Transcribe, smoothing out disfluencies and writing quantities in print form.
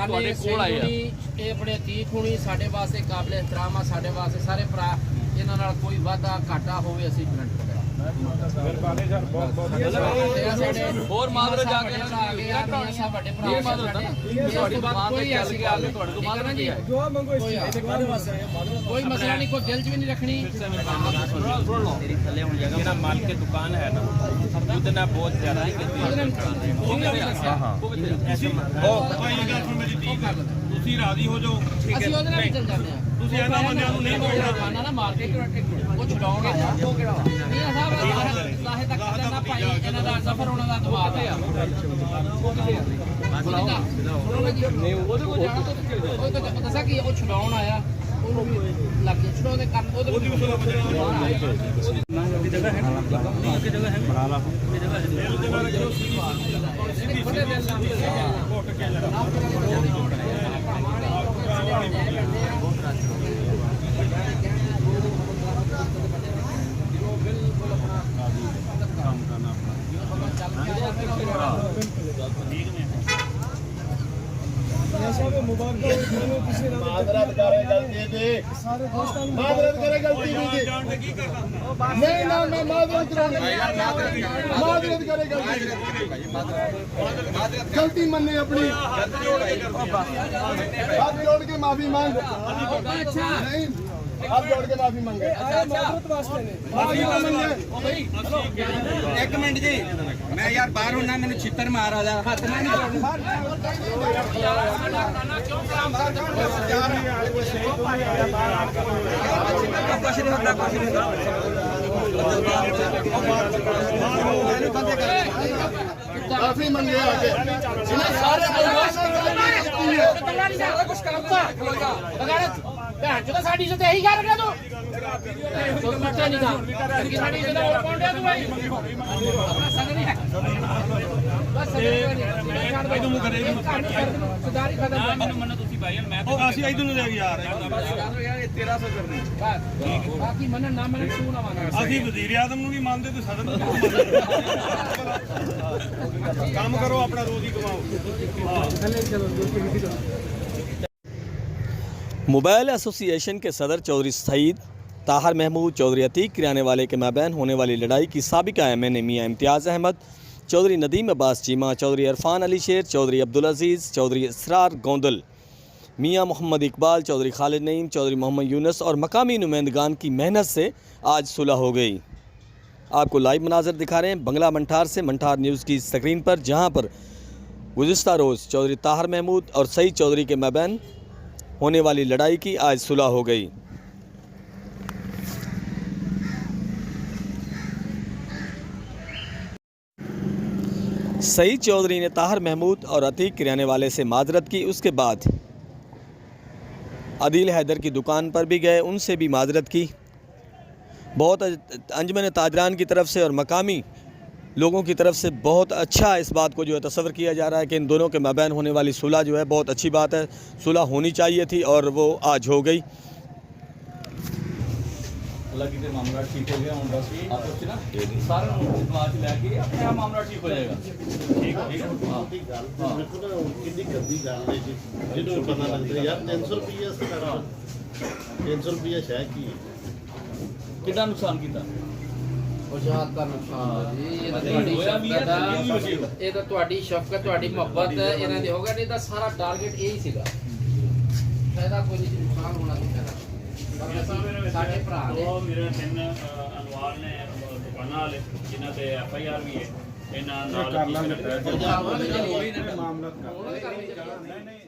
ਤੁਹਾਡੇ ਕੋਲ ਆਏ ਆ ਇਹ ਬੜੇ ਤੀਕ ਹੁਣੀ ਸਾਡੇ ਵਾਸਤੇ ਕਾਬਿਲ ਇhtਰਾਮ ਆ ਸਾਡੇ ਵਾਸਤੇ ਸਾਰੇ ਭਰਾ ਇਹਨਾਂ ਨਾਲ ਕੋਈ ਵਾਧਾ ਘਾਟਾ ਹੋਵੇ ਅਸੀਂ ਗਰੰਟ ਕਰਾਂਗੇ ਹੋਰ ਮਾਦਰ ਜਾ ਕੇ ਆ ਗਏ ਆ ਸਭ ਵੱਡੇ ਭਰਾ ਸਾਡੇ ਬਾਤ ਕੋਈ ਐਸੀ ਗੱਲ ਨਹੀਂ ਤੁਹਾਡੇ ਤੋਂ ਮਾਦਰ ਜੀ ਜੋ ਮੰਗੋ ਕੋਈ ਮਸਲਾ नहीं कोई दिल च भी नहीं रखनी तेरी थले होने जगह मेरा माल के दुकान है ना उतना बहुत ज्यादा ही ਤੁਸੀਂ ਰਾਜ਼ੀ ਹੋ ਜਾਓ ਠੀਕ ਹੈ ਨਹੀਂ ਤੁਸੀਂ ਇਹਨਾਂ ਬੰਦਿਆਂ ਨੂੰ ਨਹੀਂ ਬੋਲਣਾ ਨਾ ਮਾਰ ਕੇ ਉਹ ਛਡਾਉਣ ਆਇਆ ਉਹ ਕਿਹੜਾ ਨਹੀਂ ਸਾਹਿਬ ਲਾਹੇ ਤੱਕ ਨਾ ਭਾਈ ਇਹਨਾਂ ਦਾ ਸਫਰ ਉਹਨਾਂ ਦਾ ਦਵਾਤ ਹੈ ਨਹੀਂ ਉਹਦੇ ਕੋਲ ਜਾਣਾ ਉਹ ਤਾਂ ਦੱਸਾਂ ਕਿ ਉਹ ਛਡਾਉਣ ਆਇਆ ਉਹਨੂੰ ਵੀ ਲੱਗ ਗਿਆ ਛਡਾਉਣ ਦੇ ਕੰਮ ਉਹਦੇ ਵੀ ਜਗ੍ਹਾ ਹੈ ਕਿ ਜਗ੍ਹਾ ਹੈ ਬਣਾ ਲਾ ਇਹ ਜਗ੍ਹਾ मादरत करे गलती दी मादरत करे गलती दी नहीं ना मैं मादरत करूंगा मादरत करे गलती मन्ने अपनी हाथ जोड़ के माफी मांग नहीं हाथ जोड़ के माफी मांगे एक मिनट जी मैं यार बाहर हूं ना मैंने छितर मारा था हाथ में माफी मंगे आगे कुछ करता ਭੈਣ ਚੋਂ ਸਾਡੀ ਇੱਜ਼ਤ ਇਹੀ ਕਰ ਰਿਹਾ ਤੂੰ ਬੱਚਾ ਨਹੀਂ ਦਾ ਕਿ ਸਾਡੀ ਇੱਜ਼ਤ ਹੋਰ ਕੌਣ ਰਿਹਾ ਤੂੰ ਭਾਈ ਆਪਣਾ ਸੰਗ ਨਹੀਂ ਹੈ ਬਸ ਇਦੋਂ ਨੂੰ ਕਰੇ ਸੁਧਾਰੀ ਖਤਮ ਮੈਨੂੰ ਮੰਨੋ ਤੁਸੀਂ ਭਾਈ ਮੈਂ ਤਾਂ ਅਸੀਂ ਇਦੋਂ ਨੂੰ ਲੈ ਕੇ ਆ ਰਹੇ ਯਾਰ ਇਹ 1300 ਕਰਨੀ ਬਸ ਬਾਕੀ ਮੰਨਣ ਨਾ ਮੰਨਣ ਤੂੰ ਨਾ ਮੰਨ ਅਸੀਂ ਵਜ਼ੀਰ ਆਜ਼ਮ ਨੂੰ ਵੀ ਮੰਨਦੇ ਤੇ ਸਦਨ ਨੂੰ ਕੰਮ ਕਰੋ ਆਪਣਾ ਰੋਜ਼ ਹੀ ਕਮਾਓ मोबाइल एसोसिएशन के सदर चौधरी सईद ताहर महमूद चौधरी अतीक किराने वाले के माबैन होने वाली लड़ाई की साबिका एमएनए मियाँ इम्तियाज़ अहमद चौधरी नदीम अब्बास चीमा चौधरी इरफान अली शेर चौधरी अब्दुल अजीज़ चौधरी इसरार गोंदल मियाँ मोहम्मद इकबाल चौधरी खालिद नईम चौधरी मोहम्मद यूनुस और मकामी नुमाइंदगान की मेहनत से आज सुलह हो गई। आपको लाइव मनाजर दिखा रहे हैं बंगला मंठार से मंठार न्यूज़ की स्क्रीन पर, जहाँ पर गुज़िश्ता रोज़ चौधरी ताहर महमूद और सईद चौधरी के माबैन होने वाली लड़ाई की आज सुलह हो गई। सईद चौधरी ने ताहर महमूद और अतीक किराने वाले से माजरत की। उसके बाद अदील हैदर की दुकान पर भी गए, उनसे भी माजरत की। बहुत अंजमन ताजरान की तरफ से और मकामी लोगों की तरफ से बहुत अच्छा इस बात को जो है तस्वर किया जा रहा है कि इन दोनों के माबैन होने वाली सुलह जो है बहुत अच्छी बात है, सुलह होनी चाहिए थी और वो आज हो गई। अल्लाह की मामला ठीक हो गया हम बस आपस ना सारा बात लेके अपने आप मामला ठीक हो जाएगा। ठीक है हां देखो ना कितनी गंदी गल है जी जिन्हों पता लगता यार 300 रुपया से कर 300 रुपया शायद की कितना नुकसान किया बहुत का नुकसान जी ये ਤੁਹਾਡੀ ਸ਼ਫਕਤ ਇਹ ਤਾਂ ਤੁਹਾਡੀ ਸ਼ਫਕਤ ਤੁਹਾਡੀ ਮੁਹੱਬਤ ਇਹਨਾਂ ਦੀ ਹੋਗਾ ਨਹੀਂ ਤਾਂ ਸਾਰਾ ਟਾਰਗੇਟ ਇਹੀ ਸੀਗਾ ਫਾਇਦਾ ਕੋਈ ਨਹੀਂ ਨੁਕਸਾਨ ਹੋਣਾ ਸੀ ਸਾਡੇ ਭਰਾ ਨੇ ਉਹ ਮੇਰੇ ਤਿੰਨ ਅਨਵਾਰ ਨੇ ਦੁਕਾਨਾਂ ਵਾਲੇ ਜਿਨ੍ਹਾਂ ਤੇ FIR ਵੀ ਹੈ ਇਹਨਾਂ ਨਾਲ ਕਰ ਲਾਂਗੇ ਮਾਮਲਾ ਨਹੀਂ